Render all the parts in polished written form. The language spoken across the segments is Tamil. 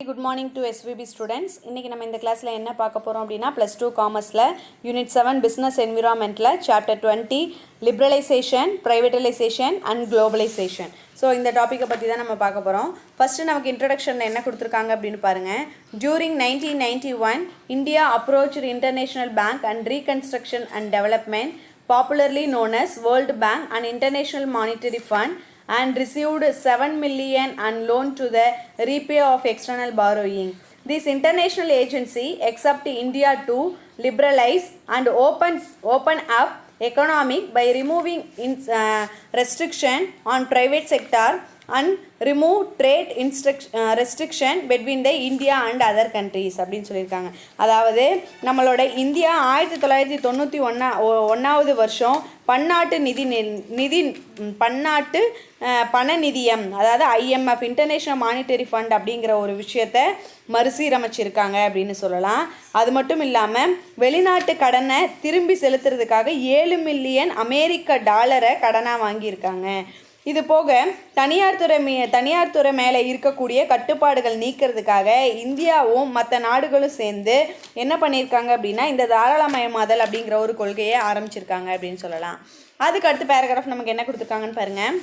Good morning to SVB students. இன்னைக்கு நம்ம இந்த கிளாஸ்ல என்ன பார்க்க போறோம் அப்படினா +2 காமர்ஸ்ல யூனிட் 7 பிசினஸ் என்விரான்மென்ட்ல chapter 20 liberalisation, privatisation and globalisation. So இந்த டாப்பிக்கை பற்றி தான் நம்ம பார்க்க போகிறோம். ஃபஸ்ட்டு நமக்கு இன்ட்ரடக்ஷனில் என்ன கொடுத்துருக்காங்க அப்படின்னு பாருங்கள். During 1991 India approached international bank and reconstruction and development, popularly known as World Bank and International Monetary Fund, and received 7 million and loan to the repay of external borrowing. This international agency accept India to liberalize and open up economic by removing restriction on private sector and remove trade restriction between the India and other countries அப்படின்னு சொல்லியிருக்காங்க. அதாவது நம்மளோட இந்தியா 1991 வருஷம் பன்னாட்டு பண நிதியம், அதாவது IMF இன்டர்நேஷ்னல் மானிட்டரி ஃபண்ட் அப்படிங்கிற ஒரு விஷயத்தை மறுசீரமைச்சிருக்காங்க அப்படின்னு சொல்லலாம். அது மட்டும் இல்லாமல் வெளிநாட்டு கடனை திரும்பி செலுத்துறதுக்காக 7 மில்லியன் அமெரிக்க டாலரை கடனாக வாங்கியிருக்காங்க. இது போக தனியார் துறை மேலே இருக்கக்கூடிய கட்டுப்பாடுகள் நீக்கிறதுக்காக இந்தியாவும் மற்ற நாடுகளும் சேர்ந்து என்ன பண்ணியிருக்காங்க அப்படின்னா இந்த தாராளமயமாதல் அப்படிங்கிற ஒரு கொள்கையை ஆரம்பிச்சிருக்காங்க அப்படின்னு சொல்லலாம். அதுக்கு அடுத்த பேராகிராஃப் நமக்கு என்ன கொடுத்துருக்காங்கன்னு பாருங்கள்.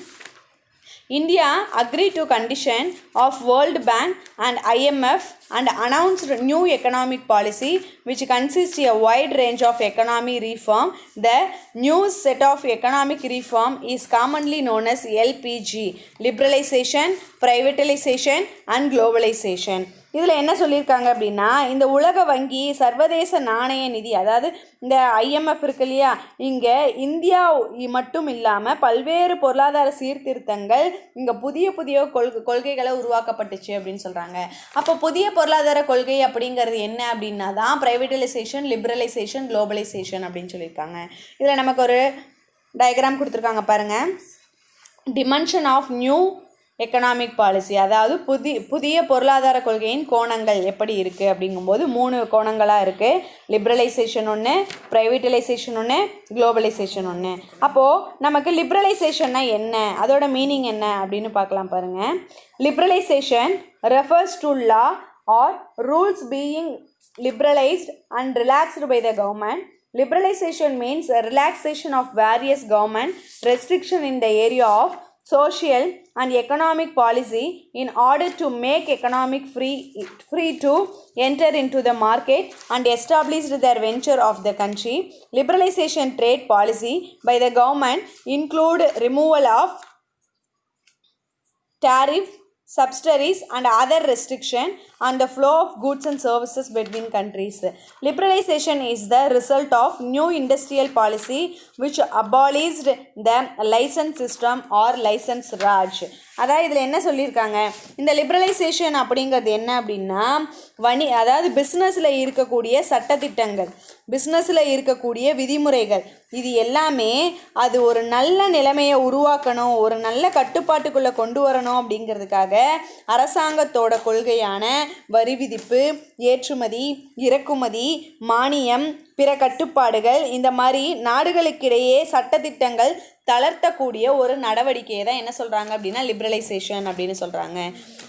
India agreed to condition of World Bank and IMF and announced new economic policy which consists a wide range of economic reform. The new set of economic reform is commonly known as LPG, liberalization, privatization and globalization. இதில் என்ன சொல்லியிருக்காங்க அப்படின்னா இந்த உலக வங்கி, சர்வதேச நாணய நிதி, அதாவது இந்த IMF இருக்கு இல்லையா, இங்கே இந்தியா மட்டும் இல்லாமல் பல்வேறு பொருளாதார சீர்திருத்தங்கள் இங்கே புதிய கொள்கைகளை உருவாக்கப்பட்டுச்சு அப்படின்னு சொல்கிறாங்க. அப்போ புதிய பொருளாதார கொள்கை அப்படிங்கிறது என்ன அப்படின்னா தான் ப்ரைவேட்டைசேஷன், லிபரலைசேஷன், குளோபலைசேஷன் அப்படின்னு சொல்லியிருக்காங்க. இதில் நமக்கு ஒரு டயக்ராம் கொடுத்துருக்காங்க பாருங்கள். Dimension of new economic policy, அதாவது புதிய பொருளாதார கொள்கையின் கோணங்கள் எப்படி இருக்குது அப்படிங்கும்போது 3 கோணங்களாக இருக்குது. லிபரலைசேஷன் ஒன்று, ப்ரைவேட்டைசேஷன் ஒன்று, குளோபலைசேஷன் ஒன்று. அப்போது நமக்கு லிபரலைசேஷன்னா என்ன, அதோட மீனிங் என்ன அப்படின்னு பார்க்கலாம் பாருங்கள். Liberalisation refers to law or rules being liberalised and relaxed by the government. Liberalization means a relaxation of various government restriction in the area of social and economic policy in order to make economic free to enter into the market and establish their venture of the country. Liberalization trade policy by the government include removal of tariff, subsidies and other restriction on the flow of goods and services between countries. Liberalization is the result of new industrial policy which abolished the license system or license raj. அதாவது இதில் என்ன சொல்லியிருக்காங்க, இந்த லிபரலைசேஷன் அப்படிங்கிறது என்ன அப்படின்னா அதாவது பிஸ்னஸில் இருக்கக்கூடிய சட்டத்திட்டங்கள், பிஸ்னஸில் இருக்கக்கூடிய விதிமுறைகள், இது எல்லாமே அது ஒரு நல்ல நிலைமையை உருவாக்கணும், ஒரு நல்ல கட்டுப்பாட்டுக்குள்ளே கொண்டு வரணும் அப்படிங்கிறதுக்காக அரசாங்கத்தோட கொள்கையான வரி விதிப்பு, ஏற்றுமதி, இறக்குமதி, மானியம், பிற கட்டுப்பாடுகள், இந்த மாதிரி நாடுகளுக்கிடையே சட்டத்திட்டங்கள் தளர்த்தக்கூடிய ஒரு நடவடிக்கையை தான் என்ன சொல்கிறாங்க அப்படின்னா லிபரலைசேஷன் அப்படின்னு சொல்கிறாங்க.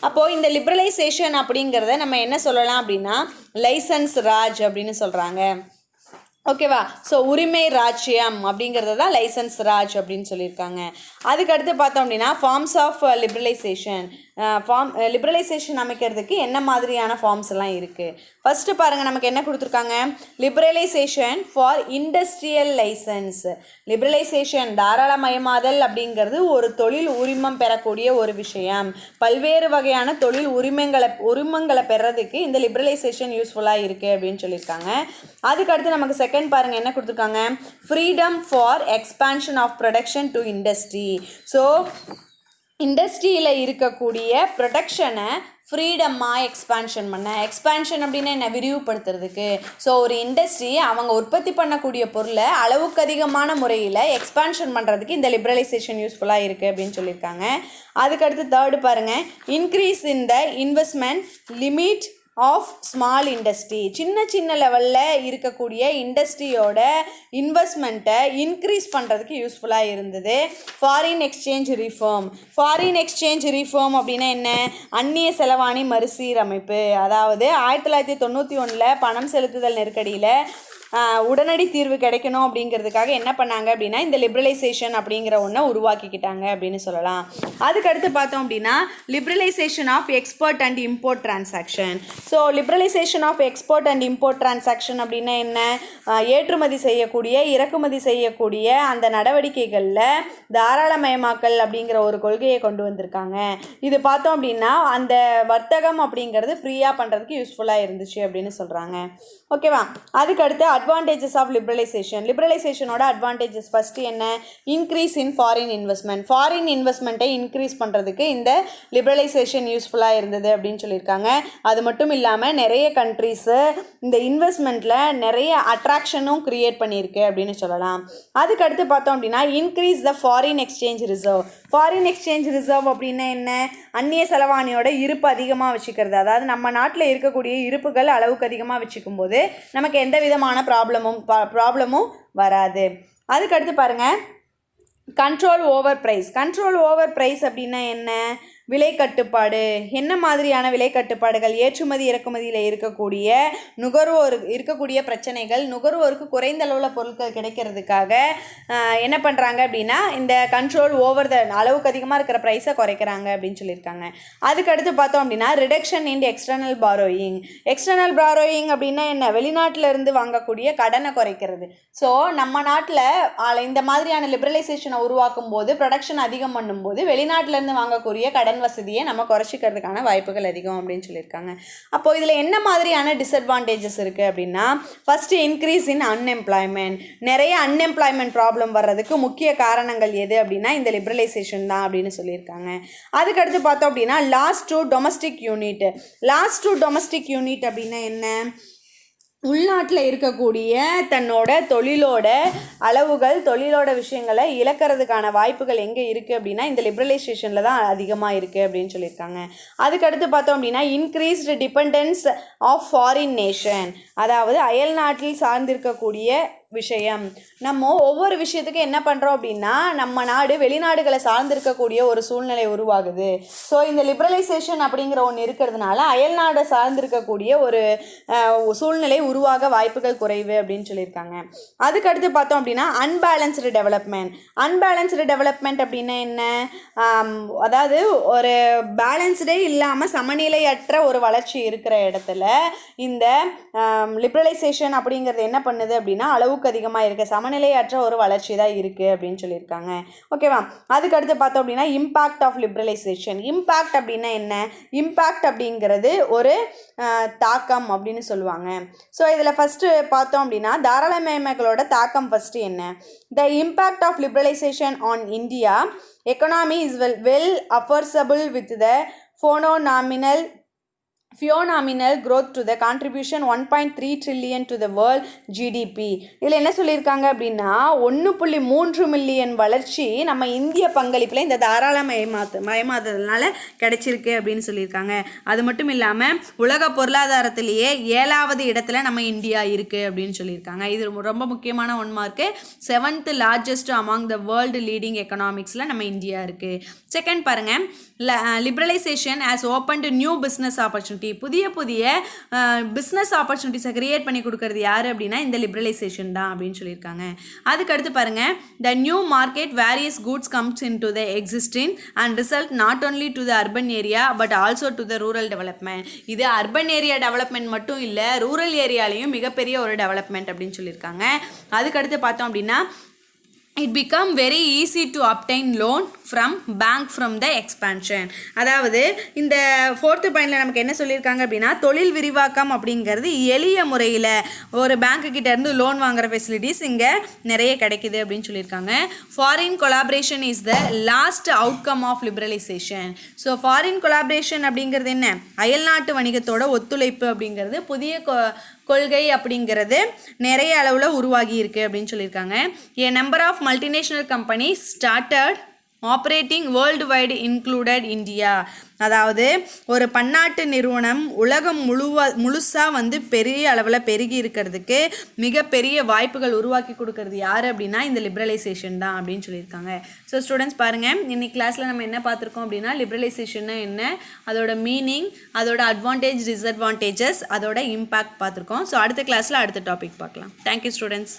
அப்போது இந்த லிபரலைசேஷன் அப்படிங்கிறத நம்ம என்ன சொல்லலாம் அப்படின்னா லைசன்ஸ் ராஜ் அப்படின்னு சொல்கிறாங்க. ஓகேவா? ஸோ உரிமை ராஜ்யம் அப்படிங்கிறது தான் லைசன்ஸ் ராஜ் அப்படின்னு சொல்லியிருக்காங்க. அதுக்கடுத்து பார்த்தோம் அப்படின்னா ஃபார்ம்ஸ் ஆஃப் லிபரலைசேஷன். லிபரலைசேஷன் அமைக்கிறதுக்கு என்ன மாதிரியான ஃபார்ம்ஸ் எல்லாம் இருக்குது. ஃபஸ்ட்டு பாருங்கள், நமக்கு என்ன கொடுத்துருக்காங்க, liberalisation for industrial licence. Liberalisation தாராளமயமாதல் அப்படிங்கிறது ஒரு தொழில் உரிமம் பெறக்கூடிய ஒரு விஷயம். பல்வேறு வகையான தொழில் உரிமங்களை பெறதுக்கு இந்த லிபரலைசேஷன் யூஸ்ஃபுல்லாக இருக்குது அப்படின்னு சொல்லியிருக்காங்க. அதுக்கடுத்து நமக்கு செகண்ட் பாருங்கள் என்ன கொடுத்துருக்காங்க, freedom for expansion of production to industry. So இண்டஸ்ட்ரியில் இருக்கக்கூடிய ப்ரொடக்ஷனை ஃப்ரீடமாக எக்ஸ்பான்ஷன் எக்ஸ்பான்ஷன் அப்படின்னா என்ன, விரிவுபடுத்துறதுக்கு. ஸோ ஒரு இண்டஸ்ட்ரி அவங்க உற்பத்தி பண்ணக்கூடிய பொருளை அளவுக்கு அதிகமான முறையில் எக்ஸ்பான்ஷன் பண்ணுறதுக்கு இந்த லிபரலைசேஷன் யூஸ்ஃபுல்லாக இருக்குது அப்படின்னு சொல்லியிருக்காங்க. அதுக்கடுத்து தேர்டு பாருங்கள், increase in the investment limit of small industry. சின்ன சின்ன லெவலில் இருக்கக்கூடிய இண்டஸ்ட்ரியோட இன்வெஸ்ட்மெண்ட்டை இன்க்ரீஸ் பண்ணுறதுக்கு யூஸ்ஃபுல்லாக இருந்தது. Foreign exchange reform. Foreign exchange reform அப்படின்னா என்ன? அந்நிய செலவாணி மறுசீரமைப்பு. அதாவது 1991 பணம் செலுத்துதல் நெருக்கடியில் உடனடி தீர்வு கிடைக்கணும் அப்படிங்கிறதுக்காக என்ன பண்ணாங்க அப்படின்னா இந்த லிபரலைசேஷன் அப்படிங்கிற ஒன்றை உருவாக்கிக்கிட்டாங்க அப்படின்னு சொல்லலாம். அதுக்கடுத்து பார்த்தோம் அப்படின்னா liberalisation of export and import transaction. So liberalisation of export and import transaction அப்படின்னா என்ன? ஏற்றுமதி செய்யக்கூடிய இறக்குமதி செய்யக்கூடிய அந்த நடவடிக்கைகளில் தாராளமயமாக்கல் அப்படிங்கிற ஒரு கொள்கையை கொண்டு வந்திருக்காங்க. இது பார்த்தோம் அப்படின்னா அந்த வர்த்தகம் அப்படிங்கிறது ஃப்ரீயாக பண்ணுறதுக்கு யூஸ்ஃபுல்லாக இருந்துச்சு அப்படின்னு சொல்கிறாங்க. ஓகேவா? அதுக்கடுத்து அட்வான்டேஜஸ் ஆஃப் லிபரலைசேஷன். லிபரலைசேஷனோட அட்வான்டேஜஸ் ஃபஸ்ட்டு என்ன? Increase in foreign investment. Foreign இன்வெஸ்ட்மெண்ட்டை இன்க்ரீஸ் பண்ணுறதுக்கு இந்த லிபரலைசேஷன் யூஸ்ஃபுல்லாக இருந்தது அப்படின்னு சொல்லியிருக்காங்க. அது மட்டும் இல்லாமல் நிறைய கண்ட்ரீஸு இந்த இன்வெஸ்ட்மெண்ட்டில் நிறைய அட்ராக்ஷனும் க்ரியேட் பண்ணியிருக்கு அப்படின்னு சொல்லலாம். அதுக்கடுத்து பார்த்தோம் அப்படின்னா increase the foreign exchange reserve. Foreign exchange reserve அப்படின்னா என்ன? அந்நிய செலவாணியோட இருப்பு அதிகமாக வச்சுக்கிறது. அதாவது நம்ம நாட்டில் இருக்கக்கூடிய இருப்புகள் அளவுக்கு அதிகமாக வச்சுக்கும் போது நமக்கு எந்த விதமான ப்ராப்ளமும் வராது. அதுக்கடுத்து பாருங்கள் control over price. Control over price அப்படின்னா என்ன? விலை கட்டுப்பாடு. என்ன மாதிரியான விலை கட்டுப்பாடுகள்? ஏற்றுமதி இறக்குமதியில் இருக்கக்கூடிய இருக்கக்கூடிய பிரச்சனைகள் நுகர்வோருக்கு குறைந்த அளவில் பொருட்கள் கிடைக்கிறதுக்காக என்ன பண்ணுறாங்க அப்படின்னா இந்த கண்ட்ரோல் ஓவர் த அளவுக்கு அதிகமாக இருக்கிற ப்ரைஸை குறைக்கிறாங்க அப்படின்னு சொல்லியிருக்காங்க. அதுக்கடுத்து பார்த்தோம் அப்படின்னா reduction in external borrowing. External borrowing அப்படின்னா என்ன? வெளிநாட்டில் இருந்து வாங்கக்கூடிய கடனை குறைக்கிறது. ஸோ நம்ம நாட்டில் இந்த மாதிரியான லிபரலைசேஷனை உருவாக்கும் போது ப்ரொடக்ஷன் அதிகம் பண்ணும்போது வெளிநாட்டிலேருந்து வாங்கக்கூடிய கடன் வசதியை நம்ம குறைச்சிக்கிறதுக்கான வாய்ப்புகள் அதிகம் அப்படின்னு சொல்லியிருக்காங்க. அப்போது இதில் என்ன மாதிரியான டிஸ்அட்வான்டேஜஸ் இருக்குது அப்படின்னா ஃபஸ்ட்டு இன்க்ரீஸ் இன் அன்எம்ப்ளாய்மெண்ட். நிறைய அன்எம்ப்ளாய்மெண்ட் ப்ராப்ளம் வர்றதுக்கு முக்கிய காரணங்கள் எது அப்படின்னா இந்த லிபரலைசேஷன் தான் அப்படின்னு சொல்லியிருக்காங்க. அதுக்கடுத்து பார்த்தோம் அப்படின்னா loss to domestic unit. Loss to domestic unit அப்படின்னா என்ன? உள்நாட்டில் இருக்கக்கூடிய தன்னோட தொழிலோட அளவுகள் தொழிலோட விஷயங்களை இழக்கிறதுக்கான வாய்ப்புகள் எங்கே இருக்குது அப்படின்னா இந்த லிபரலைசேஷனில் தான் அதிகமாக இருக்குது அப்படின்னு சொல்லியிருக்காங்க. அதுக்கடுத்து பார்த்தோம் அப்படின்னா increased dependence of foreign nation. அதாவது அயல் நாட்டில் சார்ந்திருக்கக்கூடிய விஷயம். நம்ம ஒவ்வொரு விஷயத்துக்கும் என்ன பண்ணுறோம் அப்படின்னா நம்ம நாடு வெளிநாடுகளை சார்ந்திருக்கக்கூடிய ஒரு சூழ்நிலை உருவாகுது. ஸோ இந்த லிபரலைசேஷன் அப்படிங்கிற ஒன்று இருக்கிறதுனால அயல் நாடை சார்ந்திருக்கக்கூடிய ஒரு சூழ்நிலை உருவாக வாய்ப்புகள் குறைவு அப்படின்னு சொல்லியிருக்காங்க. அதுக்கடுத்து பார்த்தோம் அப்படின்னா அன்பேலன்ஸ்டு டெவலப்மெண்ட். அன்பேலன்ஸ்டு டெவலப்மெண்ட் அப்படின்னா என்ன? அதாவது ஒரு பேலன்ஸ்டே இல்லாமல் சமநிலையற்ற ஒரு வளர்ச்சி இருக்கிற இடத்துல இந்த லிபரலைசேஷன் அப்படிங்கிறது என்ன பண்ணுது அப்படின்னா அளவுக்கு அதிகமாக இருக்குது, சமநிலையற்ற ஒரு வளர்ச்சி தான் இருக்குது அப்படின்னு சொல்லியிருக்காங்க. ஓகேவா? அதுக்கடுத்து பார்த்தோம் அப்படின்னா இம்பேக்ட் ஆஃப் லிபரலைசேஷன். இம்பேக்ட் அப்படின்னா என்ன? இம்பேக்ட் அப்படிங்கிறது ஒரு தாக்கம் அப்படின்னு சொல்லுவாங்க. ஸோ இதில் ஃபஸ்ட்டு பார்த்தோம் அப்படின்னா தாராளமயமாக்கலோட தாக்கம் ஃபஸ்ட்டு என்ன? The impact of liberalisation on India economy is well affordable with the phenomenal growth to the contribution 1.3 trillion to the world GDP. இதில் என்ன சொல்லியிருக்காங்க அப்படின்னா 1.3 மில்லியன் வளர்ச்சி நம்ம இந்திய பங்களிப்பில் இந்த தாராளமயமாதல்னால கிடைச்சிருக்கு அப்படின்னு சொல்லியிருக்காங்க. அது மட்டும் இல்லாமல் உலக பொருளாதாரத்திலேயே 7வது இடத்துல நம்ம இந்தியா இருக்குது அப்படின்னு சொல்லியிருக்காங்க. இது ரொம்ப முக்கியமான 1 mark. 7th largest among the world leading எக்கனாமிக்ஸில் நம்ம இந்தியா இருக்குது. செகண்ட் பாருங்கள், liberalisation has opened new business opportunity. புதிய பிஸ்னஸ் ஆப்பர்ச்சுனிட்டிஸை கிரியேட் பண்ணி கொடுக்கறது யார் அப்படின்னா இந்த லிபரலைசேஷன் தான் அப்படின்னு சொல்லியிருக்காங்க. அதுக்கடுத்து பாருங்கள், the new market various goods comes in to the existing and result not only to the urban area but also to the rural development. இது அர்பன் ஏரியா டெவலப்மெண்ட் மட்டும் இல்லை, ரூரல் ஏரியாலையும் மிகப்பெரிய ஒரு டெவலப்மெண்ட் அப்படின்னு சொல்லியிருக்காங்க. அதுக்கடுத்து பார்த்தோம் அப்படின்னா it become very easy to obtain loan from bank from the expansion. அதாவது இந்த 4th பாயிண்டில் நமக்கு என்ன சொல்லியிருக்காங்க அப்படின்னா தொழில் விரிவாக்கம் அப்படிங்கிறது எளிய முறையில் ஒரு பேங்க்குக்கிட்ட இருந்து லோன் வாங்குற ஃபெசிலிட்டிஸ் இங்கே நிறைய கிடைக்குது அப்படின்னு சொல்லியிருக்காங்க. Foreign collaboration is the last outcome of liberalisation. So foreign collaboration அப்படிங்கிறது என்ன? அயல்நாட்டு வணிகத்தோட ஒத்துழைப்பு அப்படிங்கிறது புதிய கொள்கை அப்படிங்கிறது நிறைய அளவில் உருவாகி இருக்குது அப்படின்னு சொல்லியிருக்காங்க. A number of multinational companies started operating world wide included India. அதாவது ஒரு பன்னாட்டு நிறுவனம் உலகம் முழுசாக வந்து பெரிய அளவில் பெருகி இருக்கிறதுக்கு மிகப்பெரிய வாய்ப்புகள் உருவாக்கி கொடுக்கறது யார் அப்படின்னா இந்த லிபரலைசேஷன் தான் அப்படின்னு சொல்லியிருக்காங்க. ஸோ ஸ்டூடெண்ட்ஸ் பாருங்கள், இன்னைக்கு கிளாஸில் நம்ம என்ன பார்த்துருக்கோம் அப்படின்னா லிபரலைசேஷன்னா என்ன, அதோட மீனிங், அதோட அட்வான்டேஜ் டிஸ்அட்வான்டேஜஸ், அதோட இம்பேக்ட் பார்த்துருக்கோம். ஸோ அடுத்த கிளாஸில் அடுத்த டாபிக் பார்க்கலாம். Thank you students.